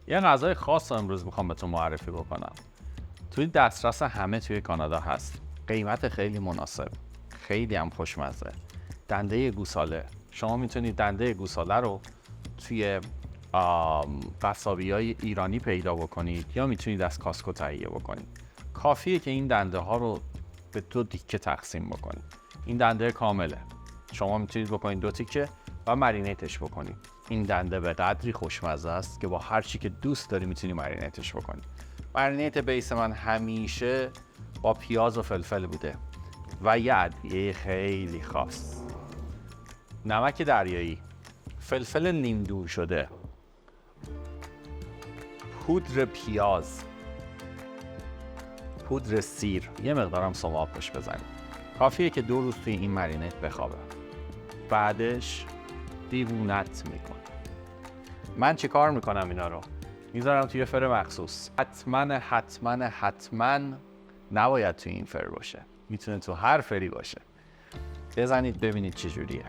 یه غذای خاص امروز میخوام بهتون معرفی بکنم. توی دسترس همه توی کانادا هست. قیمت خیلی مناسب. خیلی هم خوشمزه. دنده گوساله. شما میتونید دنده گوساله رو توی قصابی‌های ایرانی پیدا بکنید یا میتونید از کاسکو تهیه بکنید. کافیه که این دنده ها رو به 2 تیکه تقسیم بکنید. این دنده کامله. شما میتونید بکنید 2 تیکه و مرینیتش بکنید. این دنده به قدری خوشمزه است که با هر چی که دوست داری میتونی مرینیتش بکنی. مرینیت بیس من همیشه با پیاز و فلفل بوده و یه ادویه خیلی خاص. نمک دریایی، فلفل نیم دور شده، پودر پیاز، پودر سیر، یه مقدارم سماق پشت بزنید. کافیه که 2 روز توی این مرینیت بخوابه. بعدش دیوونت میکنه. من چه کار میکنم اینا رو؟ میذارم توی فر مخصوص. حتما نباید توی این فر باشه. میتونه تو هر فری باشه. بزنید ببینید چه جوریه.